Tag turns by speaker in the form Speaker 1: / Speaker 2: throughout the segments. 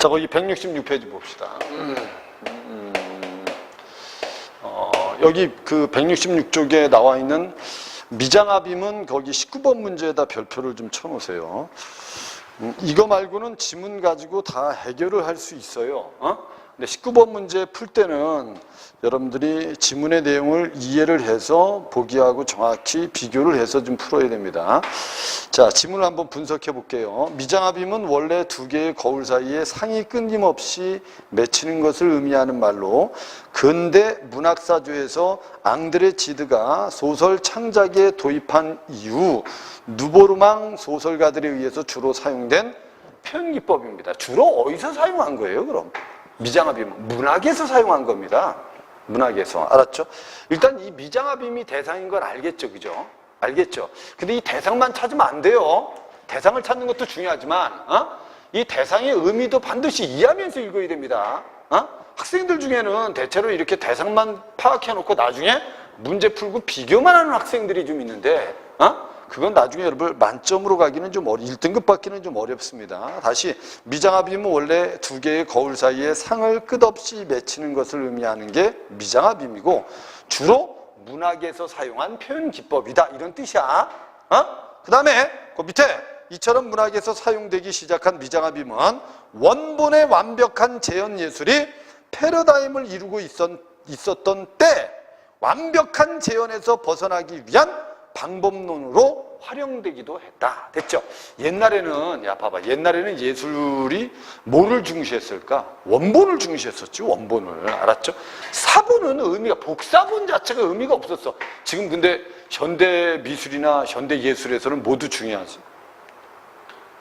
Speaker 1: 자, 거기 166페이지 봅시다. 여기 그 166쪽에 나와 있는 미장합임은 거기 19번 문제에다 별표를 좀 쳐놓으세요. 이거 말고는 지문 가지고 다 해결을 할 수 있어요. 근데 19번 문제 풀 때는 여러분들이 지문의 내용을 이해를 해서 보기하고 정확히 비교를 해서 좀 풀어야 됩니다. 자, 지문을 한번 분석해 볼게요. 미장합임은 원래 두 개의 거울 사이에 상이 끊임없이 맺히는 것을 의미하는 말로 근대 문학사조에서 앙드레 지드가 소설 창작에 도입한 이후 누보르망 소설가들에 의해서 주로 사용된 표현기법입니다. 주로 어디서 사용한 거예요, 그럼? 미장합임은 문학에서 사용한 겁니다. 문학에서. 알았죠? 일단 이 미장합임이 대상인 건 알겠죠, 그죠? 알겠죠? 근데 이 대상만 찾으면 안 돼요. 대상을 찾는 것도 중요하지만, 이 대상의 의미도 반드시 이해하면서 읽어야 됩니다. 학생들 중에는 대체로 이렇게 대상만 파악해놓고 나중에 문제 풀고 비교만 하는 학생들이 좀 있는데, 그건 나중에 여러분 만점으로 가기는 좀 1등급 받기는 좀 어렵습니다. 다시 미장합임은 원래 두 개의 거울 사이에 상을 끝없이 맺히는 것을 의미하는 게 미장합임이고 주로 문학에서 사용한 표현 기법이다 이런 뜻이야. 그 다음에 그 밑에 이처럼 문학에서 사용되기 시작한 미장합임은 원본의 완벽한 재현 예술이 패러다임을 이루고 있었던 때 완벽한 재현에서 벗어나기 위한 방법론으로 활용되기도 했다. 됐죠? 옛날에는, 야, 봐봐. 옛날에는 예술이 뭐를 중시했을까? 원본을 중시했었지, 원본을. 알았죠? 사본은 의미가, 복사본 자체가 의미가 없었어. 지금 근데 현대 미술이나 현대 예술에서는 모두 중요하지.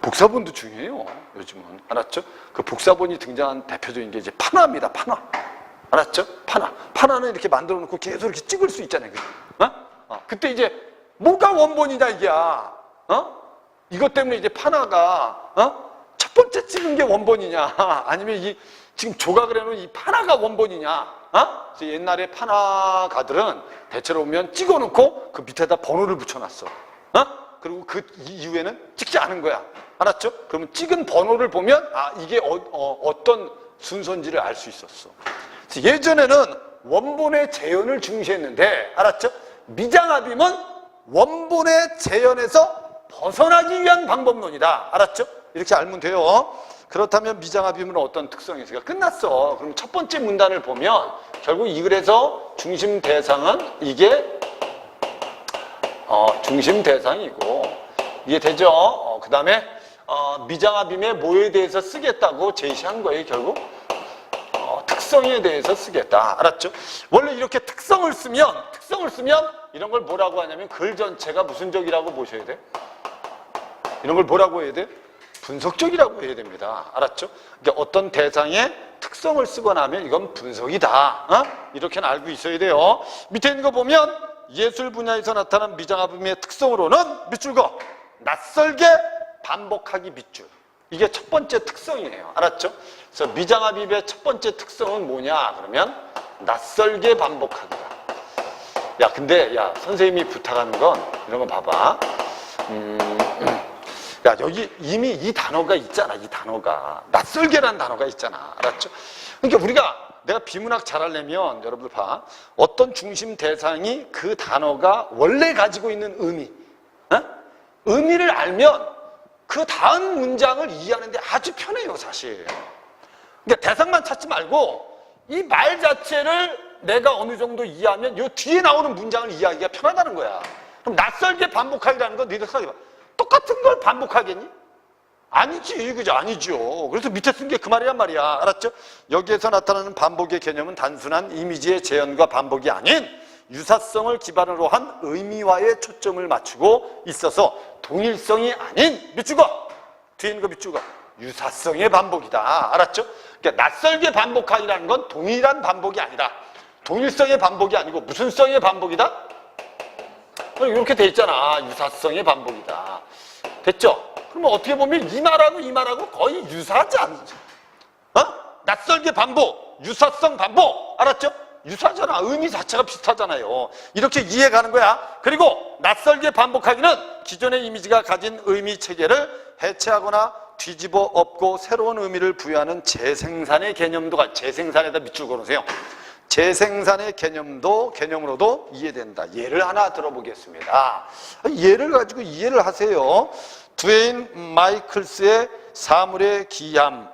Speaker 1: 복사본도 중요해요, 요즘은. 알았죠? 그 복사본이 등장한 대표적인 게 이제 판화입니다, 판화. 알았죠? 판화. 판화는 이렇게 만들어 놓고 계속 이렇게 찍을 수 있잖아요. 그때 이제 뭐가 원본이냐 이게야. 이것 때문에 이제 판화가 첫 번째 찍은 게 원본이냐 아니면 이 지금 조각을 해놓은 이 판화가 원본이냐. 그래서 옛날에 판화가들은 대체로 보면 찍어놓고 그 밑에다 번호를 붙여놨어. 그리고 그 이후에는 찍지 않은 거야. 알았죠? 그러면 찍은 번호를 보면 이게 어떤 순서인지를 알 수 있었어. 그래서 예전에는 원본의 재현을 중시했는데, 알았죠? 미장합임은 원본의 재현에서 벗어나기 위한 방법론이다. 알았죠? 이렇게 알면 돼요. 그렇다면 미장합임은 어떤 특성이 있을까? 끝났어. 그럼 첫 번째 문단을 보면 결국 이 글에서 중심 대상은 이게 중심 대상이고 이해되죠? 그 다음에 미장합임의 뭐에 대해서 쓰겠다고 제시한 거예요. 결국 특성에 대해서 쓰겠다. 알았죠? 원래 이렇게 특성을 쓰면 이런 걸 뭐라고 하냐면 글 전체가 무슨 적이라고 보셔야 돼? 이런 걸 뭐라고 해야 돼? 분석적이라고 해야 됩니다. 알았죠? 그러니까 어떤 대상의 특성을 쓰거나 하면 이건 분석이다. 이렇게는 알고 있어야 돼요. 밑에 있는 거 보면 예술 분야에서 나타난 미장합임의 특성으로는 밑줄 거 낯설게 반복하기 밑줄. 이게 첫 번째 특성이에요. 알았죠? 그래서 미장합임의 첫 번째 특성은 뭐냐? 그러면 낯설게 반복하기다. 야, 근데 야, 선생님이 부탁하는 건 이런 거 봐봐. 야, 여기 이미 이 단어가 있잖아. 이 단어가 낯설게라는 단어가 있잖아. 알았죠? 그러니까 내가 비문학 잘하려면 여러분들 봐. 어떤 중심 대상이 그 단어가 원래 가지고 있는 의미, 의미를 알면 그 다음 문장을 이해하는데 아주 편해요, 사실. 그러니까 대상만 찾지 말고 이 말 자체를 내가 어느 정도 이해하면 이 뒤에 나오는 문장을 이해하기가 편하다는 거야. 그럼 낯설게 반복하기라는 건 너희들 생각해봐. 똑같은 걸 반복하겠니? 아니지, 그죠? 아니죠. 그래서 밑에 쓴 게 그 말이란 말이야. 알았죠? 여기에서 나타나는 반복의 개념은 단순한 이미지의 재현과 반복이 아닌 유사성을 기반으로 한 의미화에 초점을 맞추고 있어서 동일성이 아닌 밑줄 거! 뒤에 있는 거 밑줄 거. 유사성의 반복이다. 알았죠? 그러니까 낯설게 반복하기라는 건 동일한 반복이 아니다. 동일성의 반복이 아니고 무슨 성의 반복이다? 이렇게 돼 있잖아. 유사성의 반복이다. 됐죠? 그러면 어떻게 보면 이 말하고 거의 유사하지 않죠? 낯설게 반복, 유사성 반복. 알았죠? 유사잖아. 의미 자체가 비슷하잖아요. 이렇게 이해가는 거야. 그리고 낯설게 반복하기는 기존의 이미지가 가진 의미 체계를 해체하거나 뒤집어 엎고 새로운 의미를 부여하는 재생산의 개념도 재생산에다 밑줄 그어놓으세요. 재생산의 개념으로도 이해된다. 예를 하나 들어보겠습니다. 예를 가지고 이해를 하세요. 드웨인 마이클스의 사물의 기함은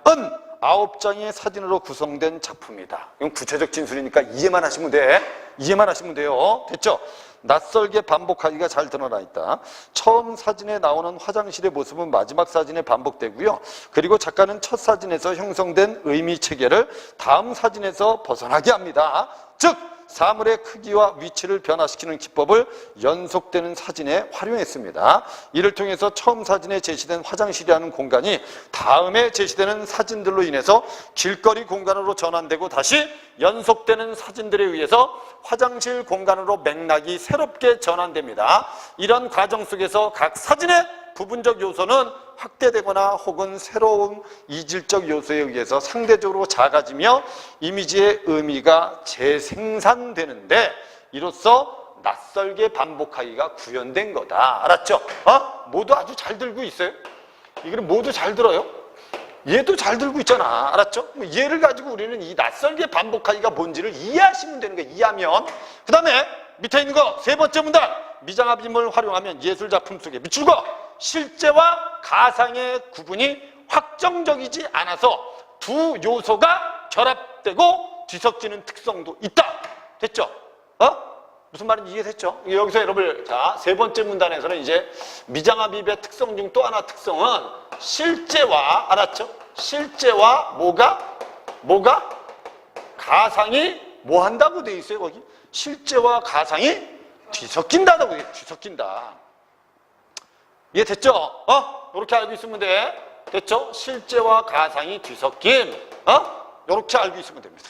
Speaker 1: 9장의 사진으로 구성된 작품이다. 이건 구체적 진술이니까 이해만 하시면 돼. 이해만 하시면 돼요. 됐죠? 낯설게 반복하기가 잘 드러나 있다. 처음 사진에 나오는 화장실의 모습은 마지막 사진에 반복되고요. 그리고 작가는 첫 사진에서 형성된 의미 체계를 다음 사진에서 벗어나게 합니다. 즉 사물의 크기와 위치를 변화시키는 기법을 연속되는 사진에 활용했습니다. 이를 통해서 처음 사진에 제시된 화장실이라는 공간이 다음에 제시되는 사진들로 인해서 길거리 공간으로 전환되고 다시 연속되는 사진들에 의해서 화장실 공간으로 맥락이 새롭게 전환됩니다. 이런 과정 속에서 각 사진의 부분적 요소는 확대되거나 혹은 새로운 이질적 요소에 의해서 상대적으로 작아지며 이미지의 의미가 재생산되는데 이로써 낯설게 반복하기가 구현된 거다. 알았죠? 모두 아주 잘 들고 있어요. 이거는 모두 잘 들어요. 얘도 잘 들고 있잖아. 알았죠? 얘를 가지고 우리는 이 낯설게 반복하기가 뭔지를 이해하시면 되는 거예요. 이해하면. 그 다음에 밑에 있는 거 세 번째 문단. 미장합임을 활용하면 예술작품 속에 밑줄 그어 실제와 가상의 구분이 확정적이지 않아서 두 요소가 결합되고 뒤섞이는 특성도 있다. 됐죠? 무슨 말인지 이해됐죠? 여기서 여러분, 자, 세 번째 문단에서는 이제 미장합입의 특성 중 또 하나 특성은 실제와, 알았죠? 실제와 뭐가? 가상이 뭐 한다고 돼 있어요, 거기? 실제와 가상이 뒤섞인다고 돼 있어요. 뒤섞인다. 이해됐죠? 이렇게 알고 있으면 돼. 됐죠? 실제와 가상이 뒤섞임. 이렇게 알고 있으면 됩니다.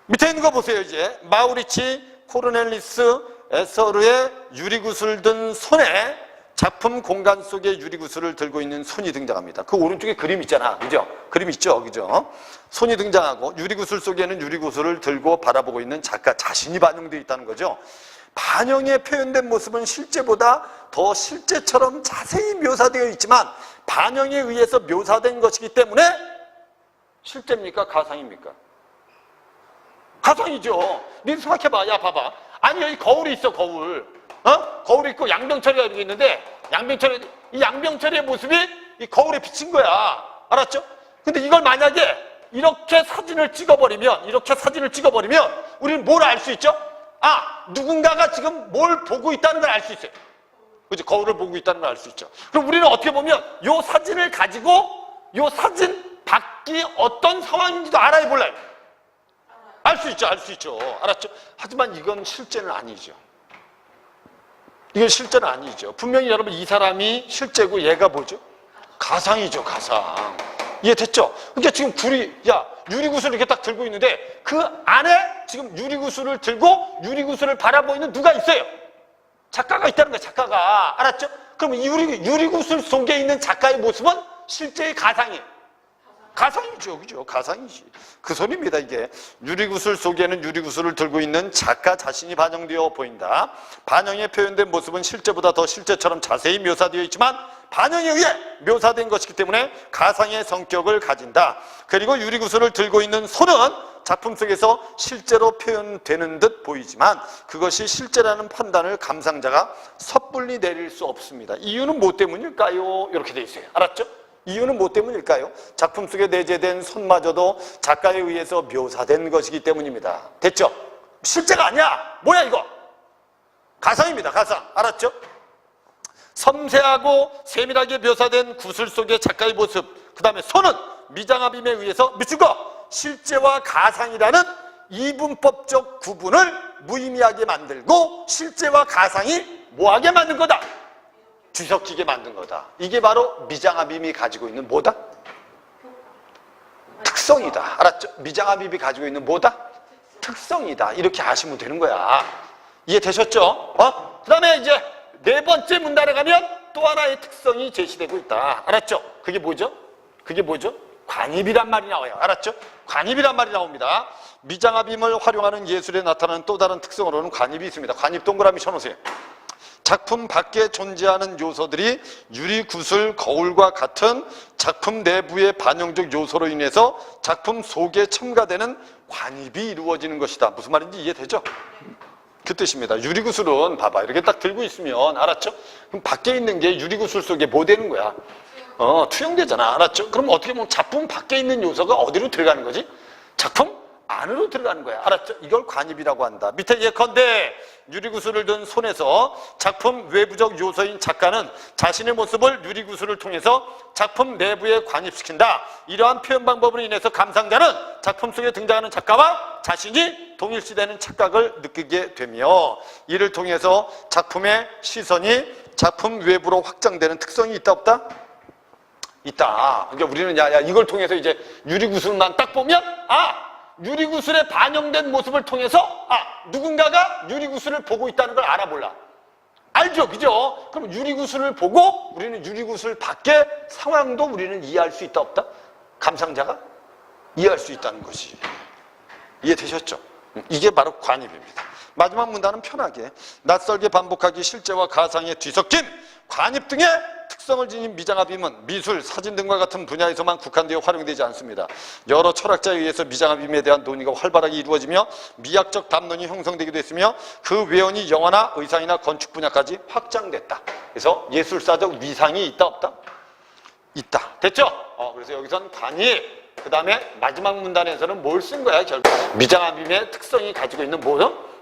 Speaker 1: 밑에 있는 거 보세요, 이제. 마우리치 코르넬리스 에서르의 유리구슬 든 손에 작품 공간 속에 유리구슬을 들고 있는 손이 등장합니다. 그 오른쪽에 그림 있잖아. 그죠? 그림 있죠? 그죠? 손이 등장하고 유리구슬 속에는 유리구슬을 들고 바라보고 있는 작가 자신이 반영되어 있다는 거죠. 반영에 표현된 모습은 실제보다 더 실제처럼 자세히 묘사되어 있지만 반영에 의해서 묘사된 것이기 때문에 실제입니까? 가상입니까? 가상이죠. 네 생각해봐. 야, 봐봐. 아니, 여기 거울이 있어, 거울. 거울이 있고 양병철이가 이렇게 있는데 이 양병철의 모습이 이 거울에 비친 거야. 알았죠? 근데 이걸 만약에 이렇게 사진을 찍어버리면 우리는 뭘 알 수 있죠? 누군가가 지금 뭘 보고 있다는 걸 알 수 있어요. 그죠? 거울을 보고 있다는 걸 알 수 있죠. 그럼 우리는 어떻게 보면 이 사진을 가지고 이 사진 밖이 어떤 상황인지도 알아야 몰라요. 알 수 있죠. 알았죠? 하지만 이건 실제는 아니죠. 이건 실제는 아니죠. 분명히 여러분 이 사람이 실제고 얘가 뭐죠? 가상이죠, 가상. 이해됐죠? 그러니까 지금 유리구슬을 이렇게 딱 들고 있는데 그 안에 지금 유리구슬을 들고 유리구슬을 바라보이는 누가 있어요? 작가가 있다는 거야, 작가가. 알았죠? 그럼 이 유리구슬 속에 있는 작가의 모습은 실제의 가상이에요. 가상이죠, 그죠? 가상이지. 그 소리입니다, 이게. 유리구슬 속에는 유리구슬을 들고 있는 작가 자신이 반영되어 보인다. 반영에 표현된 모습은 실제보다 더 실제처럼 자세히 묘사되어 있지만 반영에 의해 묘사된 것이기 때문에 가상의 성격을 가진다. 그리고 유리구슬을 들고 있는 손은 작품 속에서 실제로 표현되는 듯 보이지만 그것이 실제라는 판단을 감상자가 섣불리 내릴 수 없습니다. 이유는 뭐 때문일까요? 이렇게 돼 있어요. 알았죠? 이유는 뭐 때문일까요? 작품 속에 내재된 손마저도 작가에 의해서 묘사된 것이기 때문입니다. 됐죠? 실제가 아니야. 뭐야 이거? 가상입니다. 가상. 알았죠? 섬세하고 세밀하게 묘사된 구슬 속의 작가의 모습, 그 다음에 손은 미장합임에 의해서 미치고 실제와 가상이라는 이분법적 구분을 무의미하게 만들고 실제와 가상이 뭐하게 만든 거다? 뒤섞이게 만든 거다. 이게 바로 미장합임이 가지고 있는 뭐다? 특성이다. 알았죠? 미장합임이 가지고 있는 뭐다? 특성이다. 이렇게 아시면 되는 거야. 이해되셨죠? 그 다음에 이제 네 번째 문단에 가면 또 하나의 특성이 제시되고 있다. 알았죠? 그게 뭐죠? 관입이란 말이 나와요. 알았죠? 관입이란 말이 나옵니다. 미장합임을 활용하는 예술에 나타나는 또 다른 특성으로는 관입이 있습니다. 관입 동그라미 쳐놓으세요. 작품 밖에 존재하는 요소들이 유리, 구슬, 거울과 같은 작품 내부의 반영적 요소로 인해서 작품 속에 첨가되는 관입이 이루어지는 것이다. 무슨 말인지 이해되죠? 그 뜻입니다. 유리구슬은 봐봐, 이렇게 딱 들고 있으면, 알았죠? 그럼 밖에 있는 게 유리구슬 속에 뭐 되는 거야? 투영되잖아. 알았죠? 그럼 어떻게 보면 작품 밖에 있는 요소가 어디로 들어가는 거지? 작품 안으로 들어가는 거야. 알았죠? 이걸 관입이라고 한다. 밑에 예컨대 유리구슬을 든 손에서 작품 외부적 요소인 작가는 자신의 모습을 유리구슬을 통해서 작품 내부에 관입시킨다. 이러한 표현 방법으로 인해서 감상자는 작품 속에 등장하는 작가와 자신이 동일시되는 착각을 느끼게 되며, 이를 통해서 작품의 시선이 작품 외부로 확장되는 특성이 있다 없다? 있다. 그러니까 우리는 이걸 통해서 이제 유리구슬만 딱 보면 유리구슬에 반영된 모습을 통해서 누군가가 유리구슬을 보고 있다는 걸 알아 몰라? 알죠? 그죠? 그럼 유리구슬을 보고 우리는 유리구슬 밖의 상황도 우리는 이해할 수 있다 없다? 감상자가 이해할 수 있다는 것이. 이해되셨죠? 이게 바로 관입입니다. 마지막 문단은 편하게 낯설게 반복하기, 실제와 가상의 뒤섞임, 관입 등의 특성을 지닌 미장합임은 미술, 사진 등과 같은 분야에서만 국한되어 활용되지 않습니다. 여러 철학자에 의해서 미장합임에 대한 논의가 활발하게 이루어지며 미학적 담론이 형성되기도 했으며 그 외연이 영화나 의상이나 건축 분야까지 확장됐다. 그래서 예술사적 위상이 있다 없다? 있다. 됐죠? 그래서 여기선 관입, 그 다음에 마지막 문단에서는 뭘 쓴 거야? 결국 미장합임의 특성이 가지고 있는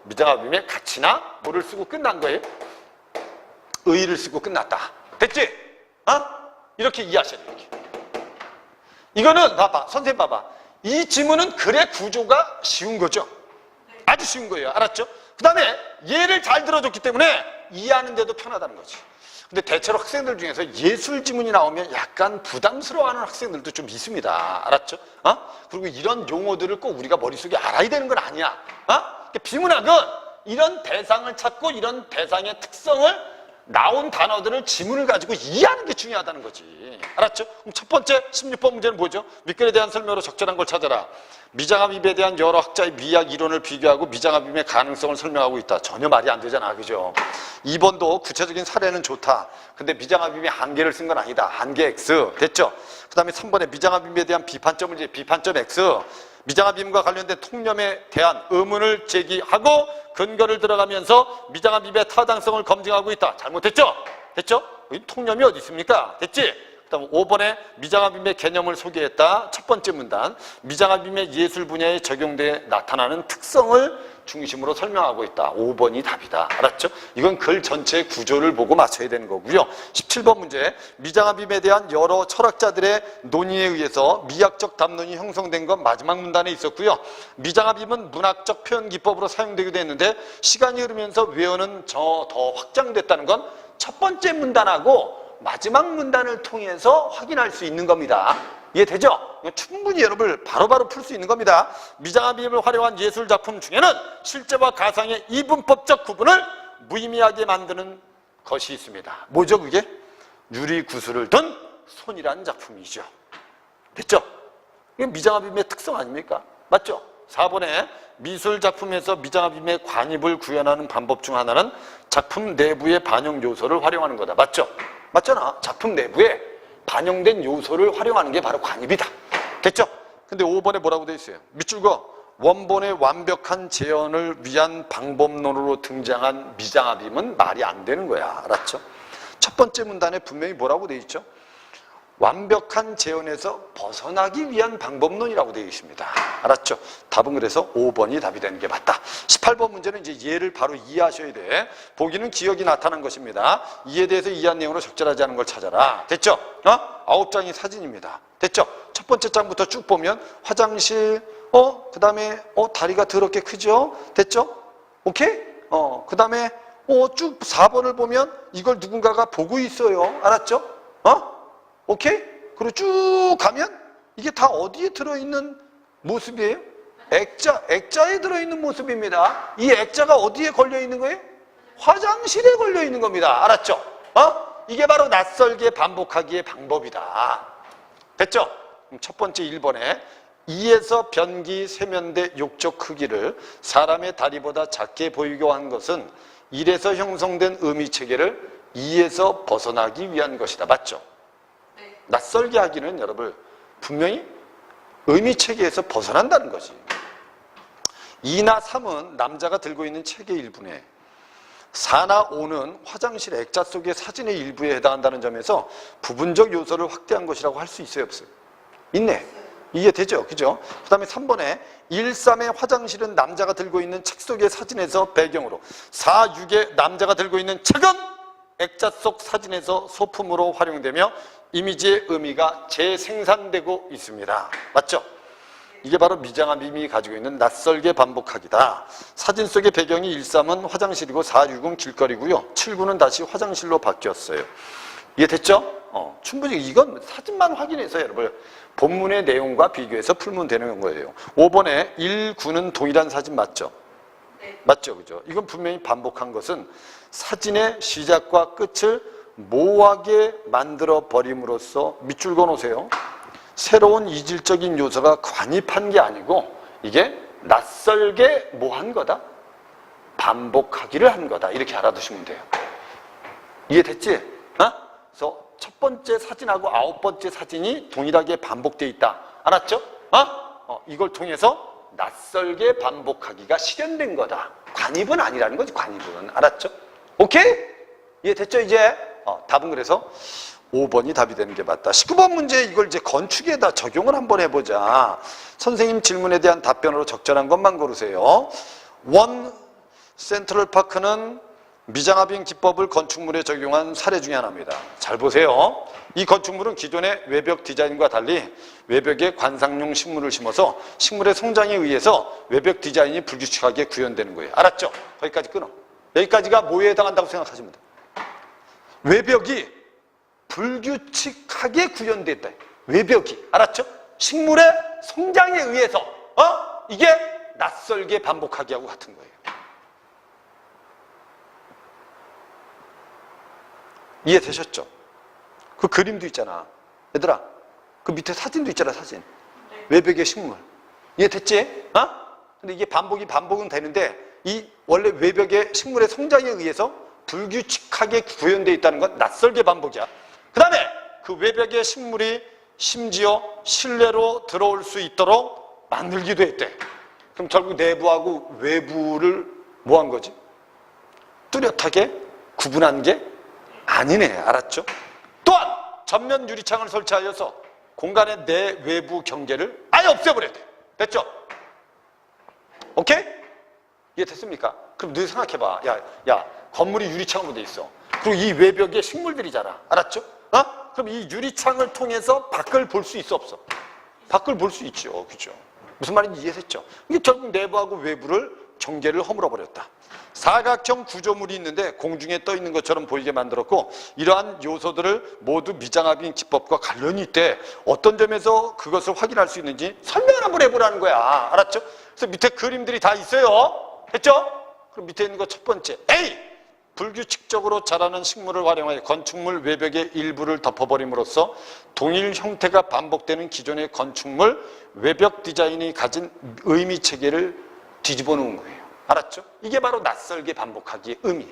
Speaker 1: 미장합임의 가치나 뭐를 쓰고 끝난 거예요? 의의를 쓰고 끝났다. 됐지? 이렇게 이해하셔야 돼요. 이렇게. 이거는 봐봐, 선생님 봐봐. 이 지문은 글의 구조가 쉬운 거죠? 아주 쉬운 거예요. 알았죠? 그 다음에 얘를 잘 들어줬기 때문에 이해하는 데도 편하다는 거지. 근데 대체로 학생들 중에서 예술 지문이 나오면 약간 부담스러워하는 학생들도 좀 있습니다. 알았죠? 그리고 이런 용어들을 꼭 우리가 머릿속에 알아야 되는 건 아니야. 비문학은 이런 대상을 찾고 이런 대상의 특성을 나온 단어들을 지문을 가지고 이해하는 게 중요하다는 거지. 알았죠? 그럼 첫 번째 16번 문제는 뭐죠? 밑글에 대한 설명으로 적절한 걸 찾아라. 미장합임에 대한 여러 학자의 미학 이론을 비교하고 미장합임의 가능성을 설명하고 있다. 전혀 말이 안 되잖아. 그죠? 2번도 구체적인 사례는 좋다. 근데 미장합임의 한계를 쓴 건 아니다. 한계 X. 됐죠? 그 다음에 3번에 미장합임에 대한 비판점을 비판점 X. 미장합임과 관련된 통념에 대한 의문을 제기하고 근거를 들어가면서 미장합임의 타당성을 검증하고 있다. 잘못됐죠? 됐죠? 통념이 어디 있습니까? 됐지? 그 다음 5번에 미장합임의 개념을 소개했다. 첫 번째 문단, 미장합임의 예술 분야에 적용돼 나타나는 특성을 중심으로 설명하고 있다. 5번이 답이다. 알았죠? 이건 글 전체의 구조를 보고 맞춰야 되는 거고요. 17번 문제, 미장합임에 대한 여러 철학자들의 논의에 의해서 미학적 담론이 형성된 건 마지막 문단에 있었고요. 미장합임은 문학적 표현 기법으로 사용되기도 했는데 시간이 흐르면서 외어는 더 확장됐다는 건 첫 번째 문단하고 마지막 문단을 통해서 확인할 수 있는 겁니다. 이해되죠? 충분히 여러분을 바로바로 풀 수 있는 겁니다. 미장합임을 활용한 예술작품 중에는 실제와 가상의 이분법적 구분을 무의미하게 만드는 것이 있습니다. 뭐죠 그게? 유리구슬을 든 손이라는 작품이죠. 됐죠? 이게 미장합임의 특성 아닙니까? 맞죠? 4번에 미술작품에서 미장합임의 관입을 구현하는 방법 중 하나는 작품 내부의 반영 요소를 활용하는 거다. 맞죠? 맞잖아. 작품 내부에 반영된 요소를 활용하는 게 바로 관입이다. 됐죠? 근데 5번에 뭐라고 돼 있어요? 밑줄거 원본의 완벽한 재현을 위한 방법론으로 등장한 미장합임은 말이 안 되는 거야. 알았죠? 첫 번째 문단에 분명히 뭐라고 돼 있죠? 완벽한 재현에서 벗어나기 위한 방법론이라고 되어 있습니다. 알았죠? 답은 그래서 5번이 답이 되는 게 맞다. 18번 문제는 이제 얘를 바로 이해하셔야 돼. 보기는 기억이 나타난 것입니다. 이에 대해서 이해한 내용으로 적절하지 않은 걸 찾아라. 됐죠? 9장이 사진입니다. 됐죠? 첫 번째 장부터 쭉 보면 화장실, 그 다음에 다리가 더럽게 크죠? 됐죠? 오케이? 그 다음에 쭉 4번을 보면 이걸 누군가가 보고 있어요. 알았죠? 오케이? 그리고 쭉 가면 이게 다 어디에 들어있는 모습이에요? 액자에 들어있는 모습입니다. 이 액자가 어디에 걸려있는 거예요? 화장실에 걸려있는 겁니다. 알았죠? 이게 바로 낯설게 반복하기의 방법이다. 됐죠? 그럼 첫 번째 1번에 2에서 변기 세면대 욕조 크기를 사람의 다리보다 작게 보이게 한 것은 1에서 형성된 의미체계를 2에서 벗어나기 위한 것이다. 맞죠?
Speaker 2: 네.
Speaker 1: 낯설게 하기는 여러분 분명히 의미체계에서 벗어난다는 거지. 2나 3은 남자가 들고 있는 책의 일부네. 4나 5는 화장실 액자 속의 사진의 일부에 해당한다는 점에서 부분적 요소를 확대한 것이라고 할 수 있어요, 없어요? 있네. 이해되죠? 그죠? 그 다음에 3번에 1, 3의 화장실은 남자가 들고 있는 책 속의 사진에서 배경으로, 4, 6의 남자가 들고 있는 책은 액자 속 사진에서 소품으로 활용되며 이미지의 의미가 재생산되고 있습니다. 맞죠? 이게 바로 미장아빔이 가지고 있는 낯설게 반복하기다. 사진 속의 배경이 1, 3은 화장실이고 4, 6은 길거리고요. 7, 9는 다시 화장실로 바뀌었어요. 이해됐죠? 충분히 이건 사진만 확인해서 여러분 본문의 내용과 비교해서 풀면 되는 거예요. 5번에 1, 9는 동일한 사진 맞죠?
Speaker 2: 네.
Speaker 1: 맞죠? 그죠? 이건 분명히 반복한 것은 사진의 시작과 끝을 모호하게 만들어 버림으로써 밑줄 그어놓으세요. 새로운 이질적인 요소가 관입한 게 아니고 이게 낯설게 뭐 한 거다? 반복하기를 한 거다. 이렇게 알아두시면 돼요. 이해됐지? 그래서 첫 번째 사진하고 9번째 사진이 동일하게 반복되어 있다. 알았죠? 이걸 통해서 낯설게 반복하기가 실현된 거다. 관입은 아니라는 거지, 관입은. 알았죠? 오케이? 이해됐죠, 이제? 답은 그래서 5번이 답이 되는 게 맞다. 19번 문제 이걸 이제 건축에다 적용을 한번 해보자. 선생님 질문에 대한 답변으로 적절한 것만 고르세요. 원 센트럴파크는 미장아빔 기법을 건축물에 적용한 사례 중에 하나입니다. 잘 보세요. 이 건축물은 기존의 외벽 디자인과 달리 외벽에 관상용 식물을 심어서 식물의 성장에 의해서 외벽 디자인이 불규칙하게 구현되는 거예요. 알았죠? 거기까지 끊어. 여기까지가 뭐에 해당한다고 생각하시면 돼요. 외벽이 불규칙하게 구현됐다. 외벽이. 알았죠? 식물의 성장에 의해서 이게 낯설게 반복하기 하고 같은 거예요. 이해되셨죠? 그 그림도 있잖아. 얘들아, 그 밑에 사진도 있잖아, 사진. 외벽의 식물. 이해됐지? 근데 이게 반복은 되는데 이 원래 외벽의 식물의 성장에 의해서 불규칙하게 구현되어 있다는 건 낯설게 반복이야. 그 다음에 그 외벽의 식물이 심지어 실내로 들어올 수 있도록 만들기도 했대. 그럼 결국 내부하고 외부를 뭐 한 거지? 뚜렷하게 구분한 게 아니네. 알았죠? 또한 전면 유리창을 설치하여서 공간의 내 외부 경계를 아예 없애버려야 돼. 됐죠? 오케이? 이해됐습니까? 그럼 너 생각해봐. 야, 건물이 유리창으로 돼 있어. 그리고 이 외벽에 식물들이잖아. 알았죠? 그럼 이 유리창을 통해서 밖을 볼 수 있어, 없어? 밖을 볼 수 있죠. 그죠? 무슨 말인지 이해됐죠? 이게 결국 내부하고 외부를 경계를 허물어 버렸다. 사각형 구조물이 있는데 공중에 떠 있는 것처럼 보이게 만들었고 이러한 요소들을 모두 미장아빔 기법과 관련이 있대. 어떤 점에서 그것을 확인할 수 있는지 설명을 한번 해보라는 거야. 알았죠? 그래서 밑에 그림들이 다 있어요. 했죠? 그럼 밑에 있는 거 첫 번째 A! 불규칙적으로 자라는 식물을 활용하여 건축물 외벽의 일부를 덮어버림으로써 동일 형태가 반복되는 기존의 건축물 외벽 디자인이 가진 의미체계를 뒤집어 놓은 거예요. 알았죠? 이게 바로 낯설게 반복하기의 의미.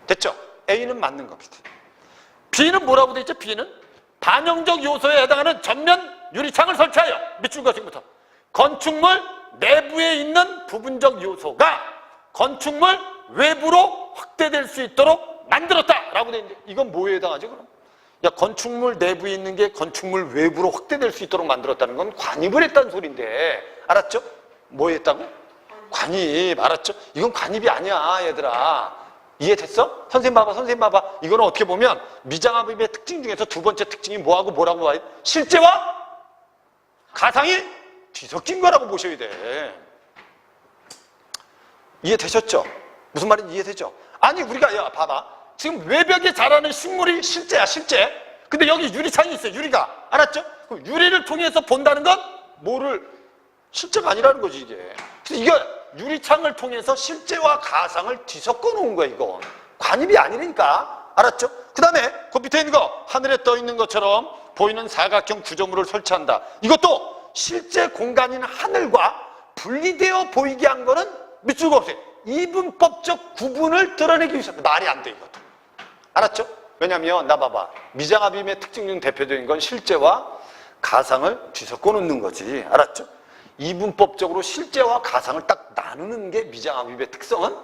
Speaker 1: 됐죠? A는 맞는 겁니다. B는 뭐라고 돼 있죠? B는 반영적 요소에 해당하는 전면 유리창을 설치하여 밑줄 것부터 건축물 내부에 있는 부분적 요소가 건축물 외부로 확대될 수 있도록 만들었다라고 돼 있는데 이건 뭐에 해당하죠? 그럼? 야, 건축물 내부에 있는 게 건축물 외부로 확대될 수 있도록 만들었다는 건 관입을 했다는 소리인데 알았죠? 뭐 했다고? 관입. 알았죠? 이건 관입이 아니야, 얘들아. 이해됐어? 선생님 봐봐. 이거는 어떻게 보면 미장아빔의 특징 중에서 두 번째 특징이 뭐하고 뭐라고 봐요? 실제와 가상이 뒤섞인 거라고 보셔야 돼. 이해되셨죠? 무슨 말인지 이해되죠? 아니 우리가 봐봐. 지금 외벽에 자라는 식물이 실제야, 실제. 근데 여기 유리창이 있어요, 유리가. 알았죠? 그럼 유리를 통해서 본다는 건 뭐를 실제가 아니라는 거지, 이게. 그래서 이거 유리창을 통해서 실제와 가상을 뒤섞어 놓은 거야, 이거. 관입이 아니니까. 알았죠? 그 다음에 그 밑에 있는 거, 하늘에 떠 있는 것처럼 보이는 사각형 구조물을 설치한다. 이것도 실제 공간인 하늘과 분리되어 보이게 한 거는 밑줄 그었어요. 이분법적 구분을 드러내기 위해서 말이 안 돼 이것도. 알았죠? 왜냐면 나 봐봐. 미장합임의 특징 중 대표적인 건 실제와 가상을 뒤섞어 놓는 거지. 알았죠? 이분법적으로 실제와 가상을 딱 나누는 게 미장합임의 특성은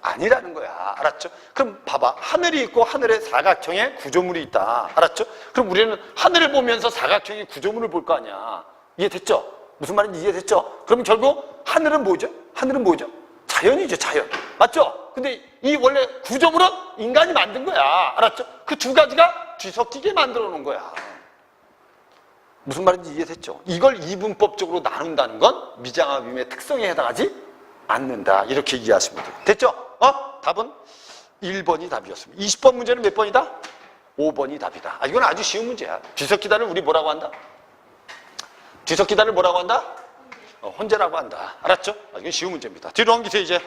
Speaker 1: 아니라는 거야. 알았죠? 그럼 봐봐. 하늘이 있고 하늘에 사각형의 구조물이 있다. 알았죠? 그럼 우리는 하늘을 보면서 사각형의 구조물을 볼 거 아니야. 이해됐죠? 무슨 말인지 이해됐죠? 그럼 결국 하늘은 뭐죠? 하늘은 뭐죠? 자연이죠, 자연. 맞죠? 근데 이 원래 구조물은 인간이 만든 거야. 알았죠? 그 두 가지가 뒤섞이게 만들어 놓은 거야. 무슨 말인지 이해됐죠? 이걸 이분법적으로 나눈다는 건 미장합임의 특성에 해당하지 않는다. 이렇게 이해하시면 돼요. 됐죠? 답은 1번이 답이었습니다. 20번 문제는 몇 번이다? 5번이 답이다. 이건 아주 쉬운 문제야. 뒤섞이다를 우리 뭐라고 한다? 뒤섞이다를 뭐라고 한다? 혼재라고 한다. 알았죠? 이건 쉬운 문제입니다. 뒤로 넘기세요, 이제.